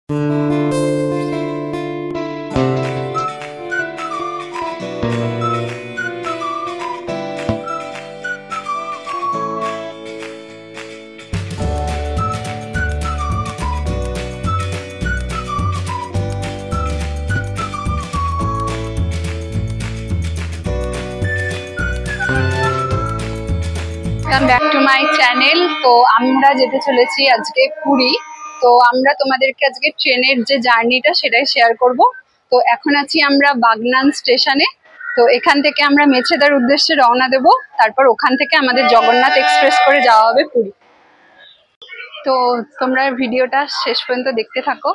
Welcome back to my channel. तो আমরা যেতে চলেছি আজকে পুরী। তো আমরা তোমাদেরকে আজকে ট্রেনের যে জার্নিটা সেটাই শেয়ার করব। তো এখন আছি আমরা বাগনান স্টেশনে। তো এখান থেকে আমরা মেছেদার উদ্দেশ্যে রওনা দেব, তারপর ওখান থেকে আমাদের জগন্নাথ এক্সপ্রেস করে যাওয়া হবে পুরী। তো তোমরা ভিডিওটা শেষ পর্যন্ত দেখতে থাকো।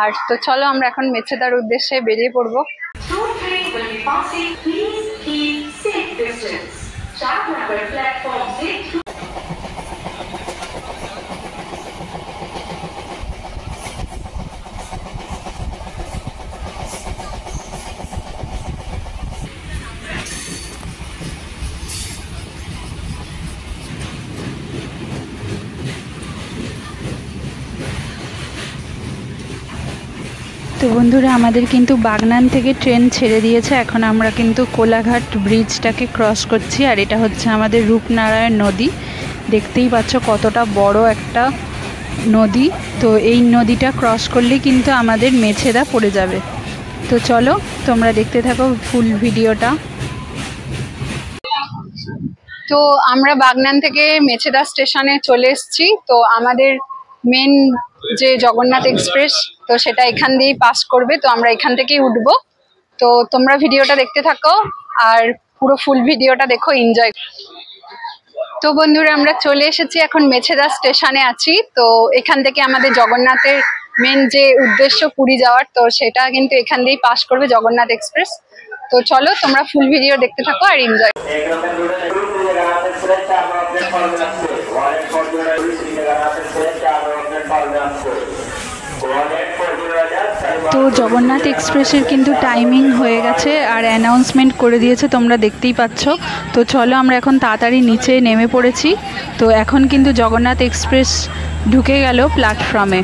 আর তো চলো আমরা এখন মেছেদার উদ্দেশ্যে বেরিয়ে পড়বো। তো বন্ধুরা, আমাদের কিন্তু বাগনান থেকে ট্রেন ছেড়ে দিয়েছে। এখন আমরা কিন্তু কোলাঘাট ব্রিজটাকে ক্রস করছি। আর এটা হচ্ছে আমাদের রূপনারায়ণ নদী। দেখতেই পাচ্ছ কতটা বড় একটা নদী। তো এই নদীটা ক্রস করলে কিন্তু আমাদের মেছেদা পড়ে যাবে। তো চলো তোমরা দেখতে থাকো ফুল ভিডিওটা। তো আমরা বাগনান থেকে মেছেদা স্টেশনে চলে এসেছি। তো আমাদের মেন যে জগন্নাথ এক্সপ্রেস, তো সেটা এখান দিয়েই পাস করবে। তো আমরা এখান থেকেই উঠবো। তো তোমরা ভিডিওটা দেখতে থাকো আর পুরো ফুল ভিডিওটা দেখো, এনজয়। তো বন্ধুরা, আমরা চলে এসেছি, এখন মেছেদা স্টেশনে আছি। তো এখান থেকে আমাদের জগন্নাথের মেন যে উদ্দেশ্য পুরী যাওয়ার, তো সেটা কিন্তু এখান দিয়েই পাস করবে জগন্নাথ এক্সপ্রেস। তো চলো তোমরা ফুল ভিডিও দেখতে থাকো আর এনজয়। তো জগন্নাথ এক্সপ্রেসের কিন্তু টাইমিং হয়ে গেছে আর অ্যানাউন্সমেন্ট করে দিয়েছে, তোমরা দেখতেই পাচ্ছ। তো চলো আমরা এখন তাড়াতাড়ি নিচে নেমে পড়েছি। তো এখন কিন্তু জগন্নাথ এক্সপ্রেস ঢুকে গেল প্ল্যাটফর্মে।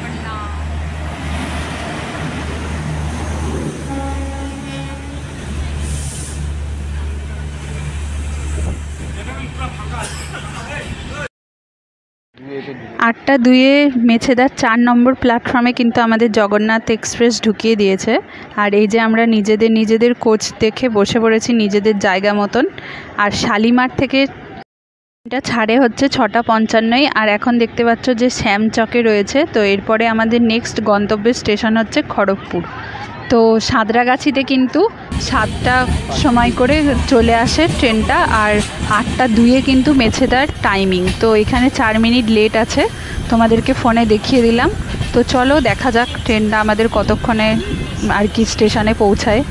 আটটা 2-এ মেছেদার 4 নম্বর প্ল্যাটফর্মে কিন্তু আমাদের জগন্নাথ এক্সপ্রেস ঢুকিয়ে দিয়েছে। আর এই যে আমরা নিজেদের কোচ দেখে বসে পড়েছি নিজেদের জায়গা মতন। আর শালিমার থেকে এটা ছাড়ে হচ্ছে 6:55। আর এখন দেখতে পাচ্ছ যে শ্যামচকে রয়েছে। তো এরপরে আমাদের নেক্সট গন্তব্যের স্টেশন হচ্ছে খড়গপুর। তো সাঁতরাগাছিতে কিন্তু 7টার সময় করে চলে আসে ট্রেনটা। আর 8টা 2-এ কিন্তু মেছেদার টাইমিং। তো এখানে 4 মিনিট লেট আছে, তোমাদেরকে ফোনে দেখিয়ে দিলাম। তো চলো দেখা যাক ট্রেনটা আমাদের কতক্ষণে আর কি স্টেশনে পৌঁছায়।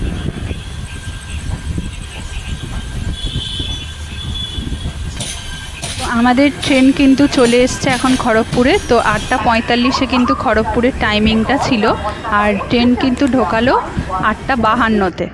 আমাদের ট্রেন কিন্তু চলে এসছে এখন খড়গপুরে। তো 8:45-এ কিন্তু খড়গপুরের টাইমিংটা ছিল। আর ট্রেন কিন্তু ঢোকালো 8:52-তে।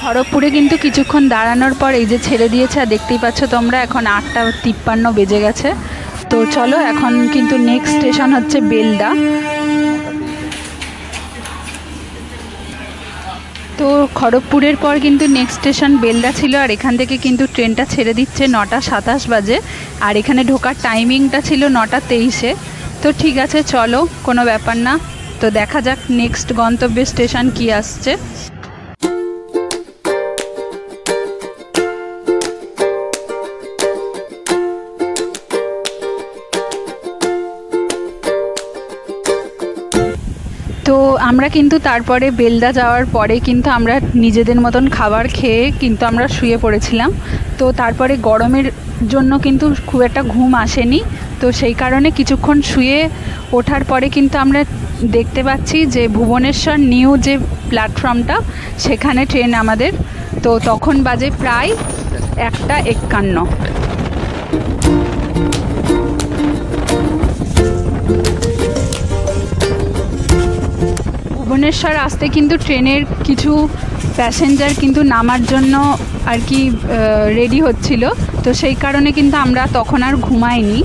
খড়গপুরে কিন্তু কিছুক্ষণ দাঁড়ানোর পর এই যে ছেড়ে দিয়েছে। আর দেখতেই পাচ্ছ তোমরা এখন 8:53 বেজে গেছে। তো চলো এখন কিন্তু নেক্সট স্টেশন হচ্ছে বেলদা। তো খড়গপুরের পর কিন্তু নেক্সট স্টেশন বেলদা ছিল। আর এখান থেকে কিন্তু ট্রেনটা ছেড়ে দিচ্ছে 9:27 বাজে। আর এখানে ঢোকার টাইমিংটা ছিল 9:23-এ। তো ঠিক আছে, চলো কোনো ব্যাপার না। তো দেখা যাক নেক্সট গন্তব্যের স্টেশন কি আসছে। তো আমরা কিন্তু তারপরে বেলদা যাওয়ার পরে কিন্তু আমরা নিজেদের মতন খাবার খেয়ে কিন্তু আমরা শুয়ে পড়েছিলাম। তো তারপরে গরমের জন্য কিন্তু খুব একটা ঘুম আসেনি। তো সেই কারণে কিছুক্ষণ শুয়ে ওঠার পরে কিন্তু আমরা দেখতে পাচ্ছি যে ভুবনেশ্বর নিউ যে প্ল্যাটফর্মটা, সেখানে ট্রেন আমাদের। তো তখন বাজে প্রায় 1:51। ভুবনেশ্বর আসতে কিন্তু ট্রেনের কিছু প্যাসেঞ্জার কিন্তু নামার জন্য আর কি রেডি হচ্ছিল, তো সেই কারণে কিন্তু আমরা তখন আর ঘুমাইনি।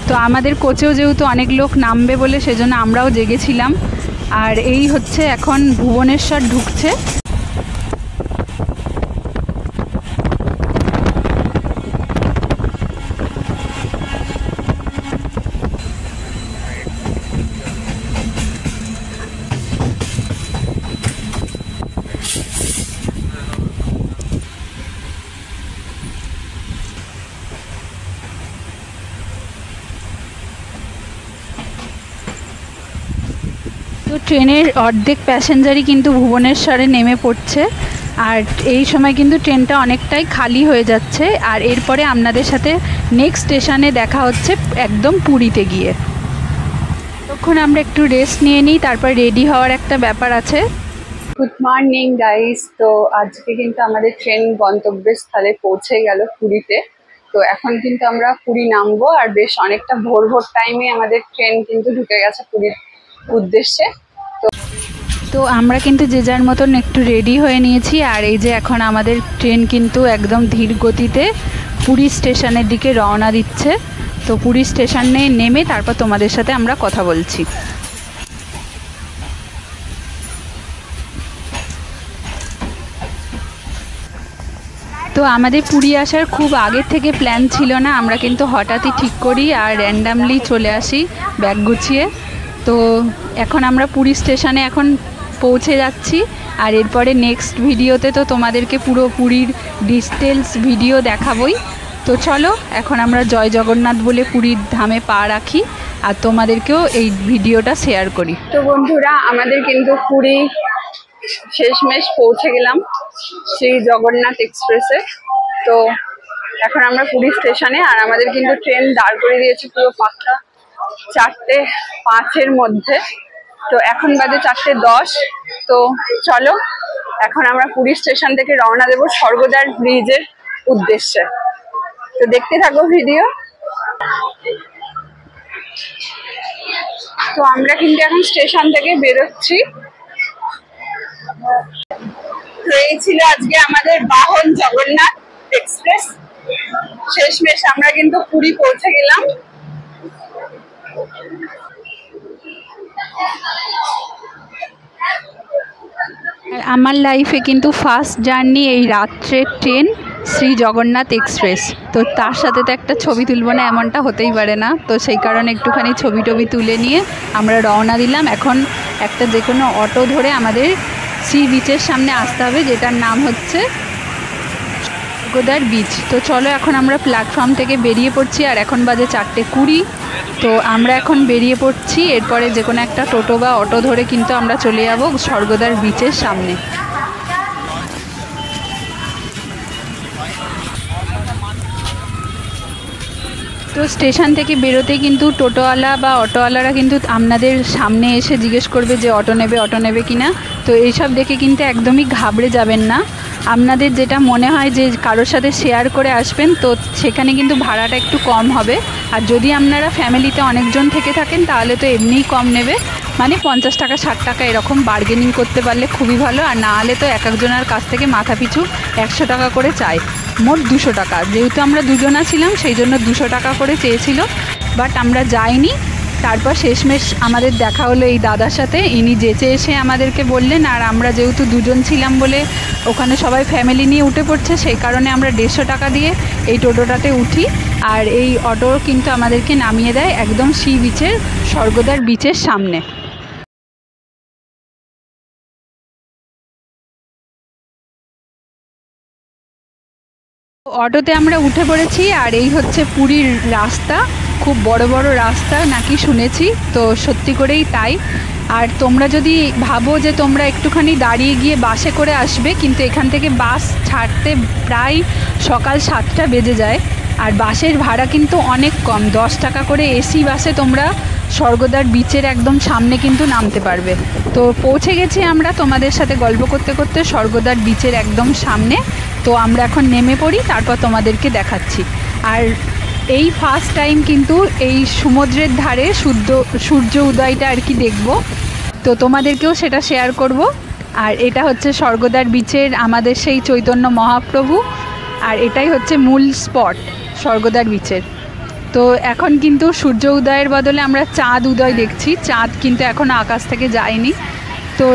তো আমাদের কোচেও যেহেতু অনেক লোক নামবে বলে সেজন্য আমরাও জেগেছিলাম। আর এই হচ্ছে এখন ভুবনেশ্বর ঢুকছে। তো ট্রেনের অর্ধেক প্যাসেঞ্জারই কিন্তু ভুবনেশ্বরে নেমে পড়ছে, আর এই সময় কিন্তু ট্রেনটা অনেকটাই খালি হয়ে যাচ্ছে। আর এরপরে আপনাদের সাথে নেক্সট স্টেশনে দেখা হচ্ছে একদম পুরীতে গিয়ে। তখন আমরা একটু রেস্ট নিয়ে নিই, তারপর রেডি হওয়ার একটা ব্যাপার আছে। Good morning guys. তো আজকে কিন্তু আমাদের ট্রেন গন্তব্যস্থলে পৌঁছে গেল পুরীতে। তো এখন কিন্তু আমরা পুরী নামবো, আর বেশ অনেকটা ভোর ভোর টাইমে আমাদের ট্রেন কিন্তু ঢুকে গেছে পুরীর উদ্দেশ্যে। তো আমরা কিন্তু যে যার মতন একটু রেডি হয়ে নিয়েছি, আর এই যে এখন আমাদের ট্রেন কিন্তু একদম ধীর গতিতে পুরী স্টেশনের দিকে রওনা দিচ্ছে। তো পুরী স্টেশনে নেমে তারপর তোমাদের সাথে আমরা কথা বলছি। তো আমাদের পুরী আসার খুব আগের থেকে প্ল্যান ছিল না, আমরা কিন্তু হঠাৎই ঠিক করি আর র্যান্ডামলি চলে আসি ব্যাগ গুছিয়ে। তো এখন আমরা পুরী স্টেশনে এখন পৌঁছে যাচ্ছি, আর এরপরে নেক্সট ভিডিওতে তো তোমাদেরকে পুরো পুরীর ডিটেলস ভিডিও দেখাবই। তো চলো এখন আমরা জয় জগন্নাথ বলে পুরীর ধামে পা রাখি আর তোমাদেরকেও এই ভিডিওটা শেয়ার করি। তো বন্ধুরা, আমাদের কিন্তু পুরী শেষমেশ পৌঁছে গেলাম শ্রী জগন্নাথ এক্সপ্রেসে। তো এখন আমরা পুরী স্টেশনে, আর আমাদের কিন্তু ট্রেন দাঁড় করে দিয়েছে পুরো 4:05 মধ্যে। তো এখন বাজে 4:10। তো চলো এখন আমরা পুরী স্টেশন থেকে রওনা দেব স্বর্গদ্বার ব্রিজের উদ্দেশ্যে। তো দেখতে থাকো ভিডিও। তো আমরা কিন্তু এখন স্টেশন থেকে বেরোচ্ছি। তো এই ছিল আজকে আমাদের বাহন জগন্নাথ এক্সপ্রেস। শেষমেশ আমরা কিন্তু পুরী পৌঁছে গেলাম। আমার লাইফে কিন্তু ফার্স্ট জার্নি এই রাত্রের ট্রেন শ্রী জগন্নাথ এক্সপ্রেস। তো তার সাথে তো একটা ছবি তুলব না, এমনটা হতেই পারে না। তো সেই কারণে একটুখানি ছবি টবি তুলে নিয়ে আমরা রওনা দিলাম। এখন একটা যে কোনো অটো ধরে আমাদের সি বিচের সামনে আসতে হবে, যেটার নাম হচ্ছে স্বর্গদ্বার বিচ। তো চলো এখন আমরা প্ল্যাটফর্ম থেকে বেরিয়ে পড়ছি, আর এখন বাজে 4:20। তো আমরা এখন বেরিয়ে পড়ছি, এরপরে যে কোনো একটা টোটো বা অটো ধরে কিন্তু আমরা চলে যাব স্বর্গদ্বার বিচের সামনে। তো স্টেশন থেকে বেরোতে কিন্তু টোটোওয়ালা বা অটোওয়ালারা কিন্তু আপনাদের সামনে এসে জিজ্ঞেস করবে যে অটো নেবে কিনা। তো এইসব দেখে কিন্তু একদমই ঘাবড়ে যাবেন না। আপনাদের যেটা মনে হয় যে কারোর সাথে শেয়ার করে আসবেন, তো সেখানে কিন্তু ভাড়াটা একটু কম হবে। আর যদি আপনারা ফ্যামিলিতে অনেকজন থেকে থাকেন তাহলে তো এমনিই কম নেবে, মানে 50 টাকা 60 টাকা এরকম বার্গেনিং করতে পারলে খুবই ভালো। আর না হলে তো এক একজনের কাছ থেকে মাথা পিছু 100 টাকা করে চায়, মোট 200 টাকা। যেহেতু আমরা দুজনা ছিলাম সেই জন্য 200 টাকা করে চেয়েছিল, বাট আমরা যাইনি। তারপর শেষমেশ আমাদের দেখা হলো এই দাদার সাথে, ইনি যেচে এসে আমাদেরকে বললেন। আর আমরা যেহেতু দুজন ছিলাম বলে ওখানে সবাই ফ্যামিলি নিয়ে উঠে পড়ছে, সেই কারণে আমরা 150 টাকা দিয়ে এই টোটোটাতে উঠি। আর এই অটো কিন্তু আমাদেরকে নামিয়ে দেয় একদম সি বিচের স্বর্গদ্বার বিচের সামনে। অটোতে আমরা উঠে পড়েছি, আর এই হচ্ছে পুরীর রাস্তা। খুব বড় বড় রাস্তা নাকি শুনেছি, তো সত্যি করেই তাই। আর তোমরা যদি ভাবো যে তোমরা একটুখানি দাঁড়িয়ে গিয়ে বাসে করে আসবে, কিন্তু এখান থেকে বাস ছাড়তে প্রায় সকাল 7টা বেজে যায়। আর বাসের ভাড়া কিন্তু অনেক কম, 10 টাকা করে এসি বাসে তোমরা স্বর্গদ্বার বিচের একদম সামনে কিন্তু নামতে পারবে। তো পৌঁছে গেছি আমরা তোমাদের সাথে গল্প করতে করতে স্বর্গদ্বার বিচের একদম সামনে। তো আমরা এখন নেমে পড়ি, তারপর তোমাদেরকে দেখাচ্ছি। আর এই ফার্স্ট টাইম কিন্তু এই সমুদ্রের ধারে সূর্য উদয়টা আর কি দেখব। তো তো তোমাদেরকেও সেটা শেয়ার করব। আর এটা হচ্ছে স্বর্গদ্বার বিচের আমাদের সেই চৈতন্য মহাপ্রভু, আর এটাই হচ্ছে মূল স্পট স্বর্গদ্বার বিচের। তো এখন কিন্তু সূর্য উদয়ের বদলে আমরা চাঁদ উদয় দেখছি, চাঁদ কিন্তু এখন আকাশ থেকে যায়নি। তো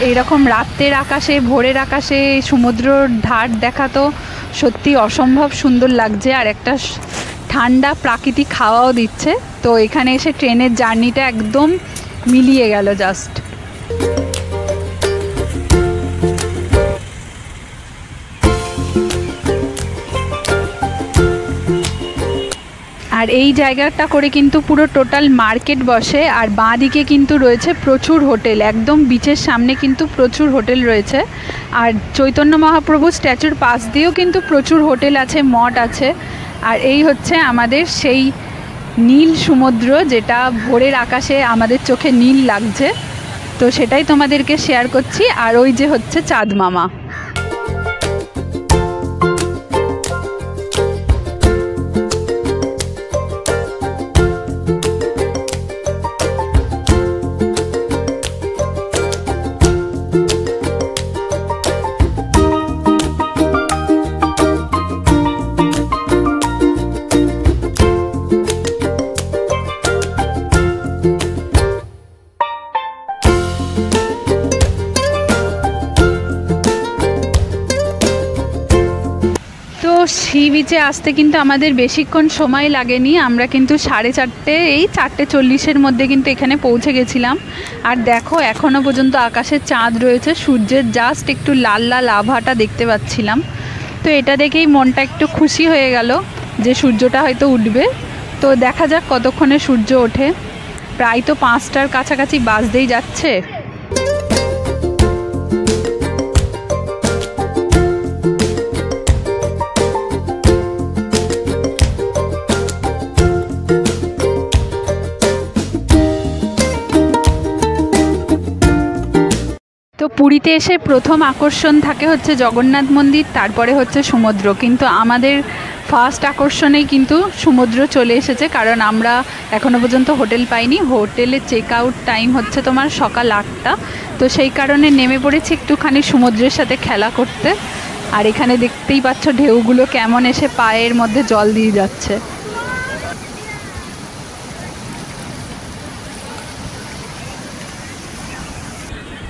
এইরকম রাতের আকাশে, ভোরের আকাশে সমুদ্রর ধার দেখা তো সত্যি অসম্ভব সুন্দর লাগছে, আর একটা ঠান্ডা প্রাকৃতিক হাওয়াও দিচ্ছে। তো এখানে এসে ট্রেনের জার্নিটা একদম মিলিয়ে গেল জাস্ট। আর এই জায়গাটা করে কিন্তু পুরো টোটাল মার্কেট বসে, আর বাঁ দিকে কিন্তু রয়েছে প্রচুর হোটেল, একদম বিচের সামনে কিন্তু প্রচুর হোটেল রয়েছে। আর চৈতন্য মহাপ্রভু স্ট্যাচুর পাশ দিয়েও কিন্তু প্রচুর হোটেল আছে, মঠ আছে। আর এই হচ্ছে আমাদের সেই নীল সমুদ্র, যেটা ভোরের আকাশে আমাদের চোখে নীল লাগছে। তো সেটাই তোমাদেরকে শেয়ার করছি। আর ওই যে হচ্ছে চাঁদ মামা। সি বিচে আসতে কিন্তু আমাদের বেশিক্ষণ সময় লাগেনি, আমরা কিন্তু 4:30 এই 4:40-এর মধ্যে কিন্তু এখানে পৌঁছে গেছিলাম। আর দেখো এখনও পর্যন্ত আকাশে চাঁদ রয়েছে, সূর্যের জাস্ট একটু লাল লাল আভাটা দেখতে পাচ্ছিলাম। তো এটা দেখেই মনটা একটু খুশি হয়ে গেল যে সূর্যটা হয়তো উঠবে। তো দেখা যাক কতক্ষণে সূর্য ওঠে। প্রায় তো 5টার কাছাকাছি বাজতেই যাচ্ছে। তো পুরীতে এসে প্রথম আকর্ষণ থাকে হচ্ছে জগন্নাথ মন্দির, তারপরে হচ্ছে সমুদ্র। কিন্তু আমাদের ফার্স্ট আকর্ষণেই কিন্তু সমুদ্র চলে এসেছে, কারণ আমরা এখনও পর্যন্ত হোটেল পাইনি। হোটেলের চেক আউট টাইম হচ্ছে তোমার সকাল 8টা। তো সেই কারণে নেমে পড়েছি একটুখানি সমুদ্রের সাথে খেলা করতে। আর এখানে দেখতেই পাচ্ছ ঢেউগুলো কেমন এসে পায়ের মধ্যে জল দিয়ে যাচ্ছে।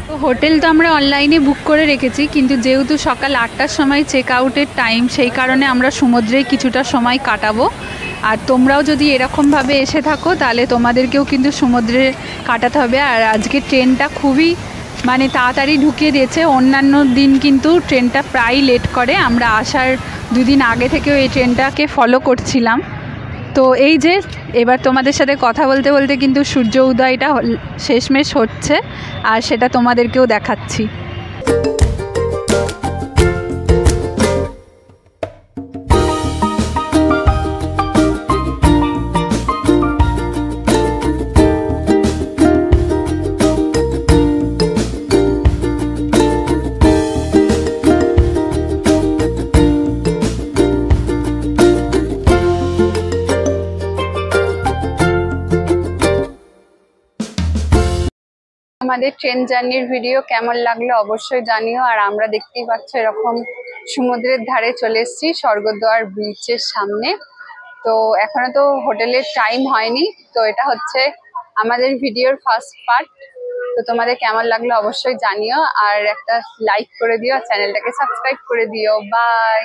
তো হোটেল তো আমরা অনলাইনে বুক করে রেখেছি, কিন্তু যেহেতু সকাল 8টার সময় চেক আউটের টাইম, সেই কারণে আমরা সমুদ্রে কিছুটা সময় কাটাবো। আর তোমরাও যদি এরকমভাবে এসে থাকো তাহলে তোমাদেরকেও কিন্তু সমুদ্রে কাটাতে হবে। আর আজকে ট্রেনটা খুবই তাড়াতাড়ি ঢুকিয়ে দিয়েছে, অন্যান্য দিন কিন্তু ট্রেনটা প্রায় লেট করে। আমরা আসার 2 দিন আগে থেকেও এই ট্রেনটাকে ফলো করছিলাম। তো এই যে এবার তোমাদের সাথে কথা বলতে বলতে কিন্তু সূর্য উদয়টা শেষমেশ হচ্ছে, আর সেটা তোমাদেরকেও দেখাচ্ছি। আমাদের ট্রেন জার্নির ভিডিও কেমন লাগলো অবশ্যই জানিও। আর আমরা দেখতেই পাচ্ছ এরকম সমুদ্রের ধারে চলে এসেছি স্বর্গদ্বার বিচের সামনে। তো এখনো তো হোটেলের টাইম হয়নি। তো এটা হচ্ছে আমাদের ভিডিওর ফার্স্ট পার্ট। তো তোমাদের কেমন লাগলো অবশ্যই জানিও, আর একটা লাইক করে দিও, আর চ্যানেলটাকে সাবস্ক্রাইব করে দিও। বাই।